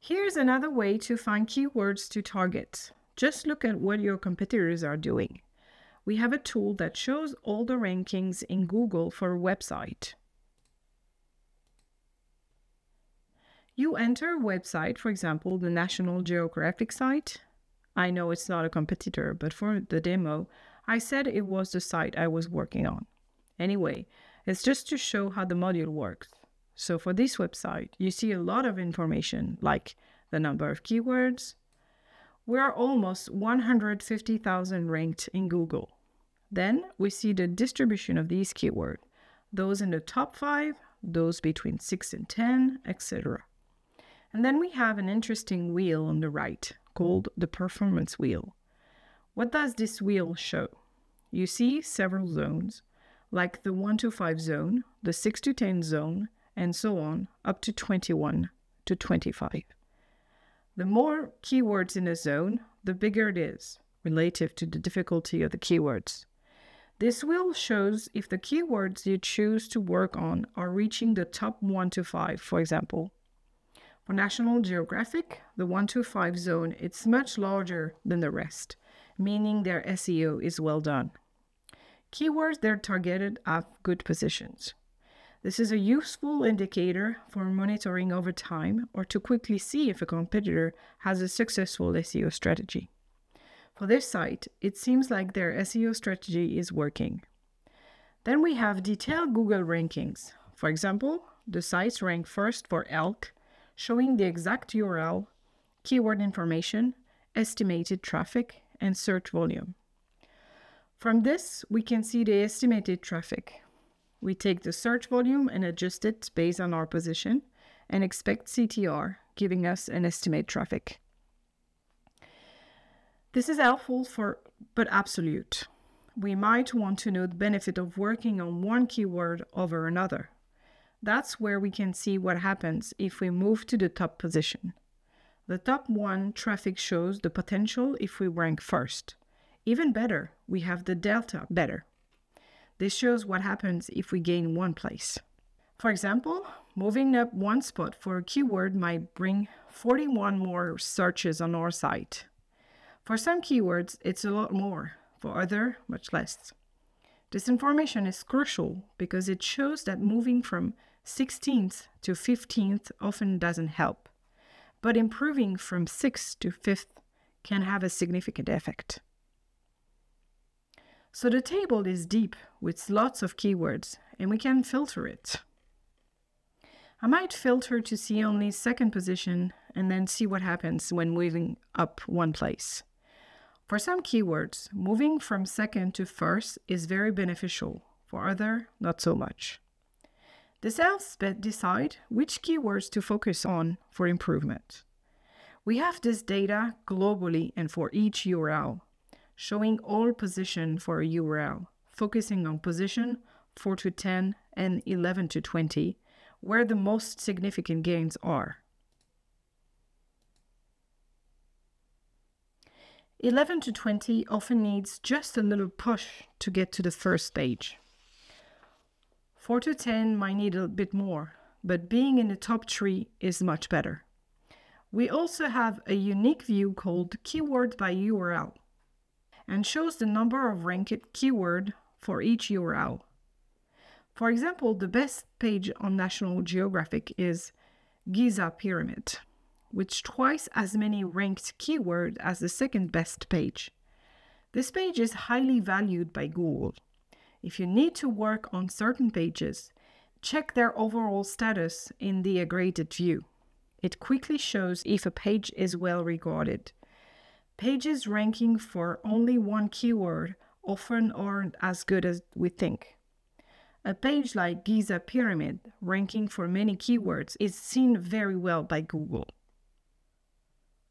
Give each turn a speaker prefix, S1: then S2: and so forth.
S1: Here's another way to find keywords to target. Just look at what your competitors are doing. We have a tool that shows all the rankings in Google for a website. You enter a website, for example, the National Geographic site. I know it's not a competitor, but for the demo, I said it was the site I was working on. Anyway, it's just to show how the module works. So for this website, you see a lot of information, like the number of keywords. We are almost 150,000 ranked in Google. Then we see the distribution of these keywords, those in the top 5, those between 6 and 10, etc. And then we have an interesting wheel on the right called the performance wheel. What does this wheel show? You see several zones, like the 1 to 5 zone, the 6 to 10 zone, and so on, up to 21 to 25. The more keywords in a zone, the bigger it is, relative to the difficulty of the keywords. This wheel shows if the keywords you choose to work on are reaching the top 1 to 5, for example. For National Geographic, the 1 to 5 zone is much larger than the rest, meaning their SEO is well done. Keywords they're targeted have good positions. This is a useful indicator for monitoring over time or to quickly see if a competitor has a successful SEO strategy. For this site, it seems like their SEO strategy is working. Then we have detailed Google rankings. For example, the sites rank first for elk, showing the exact URL, keyword information, estimated traffic, and search volume. From this, we can see the estimated traffic. We take the search volume and adjust it based on our position and expect CTR, giving us an estimate traffic. This is helpful but absolute. We might want to know the benefit of working on one keyword over another. That's where we can see what happens if we move to the top position. The top 1 traffic shows the potential if we rank first. Even better, we have the delta better. This shows what happens if we gain 1 place. For example, moving up 1 spot for a keyword might bring 41 more searches on our site. For some keywords, it's a lot more. For others, much less. This information is crucial because it shows that moving from 16th to 15th often doesn't help, but improving from 6th to 5th can have a significant effect. So the table is deep with lots of keywords, and we can filter it. I might filter to see only 2nd position and then see what happens when moving up 1 place. For some keywords, moving from 2nd to 1st is very beneficial. For others, not so much. This helps decide which keywords to focus on for improvement. We have this data globally and for each URL, showing all position for a URL, focusing on position 4 to 10 and 11 to 20, where the most significant gains are. 11 to 20 often needs just a little push to get to the first page. 4 to 10 might need a bit more, but being in the top 3 is much better. We also have a unique view called Keyword by URL, and shows the number of ranked keyword for each URL. For example, the best page on National Geographic is Giza Pyramid, with twice as many ranked keywords as the 2nd best page. This page is highly valued by Google. If you need to work on certain pages, check their overall status in the aggregated view. It quickly shows if a page is well regarded. Pages ranking for only 1 keyword often aren't as good as we think. A page like Giza Pyramid, ranking for many keywords, is seen very well by Google.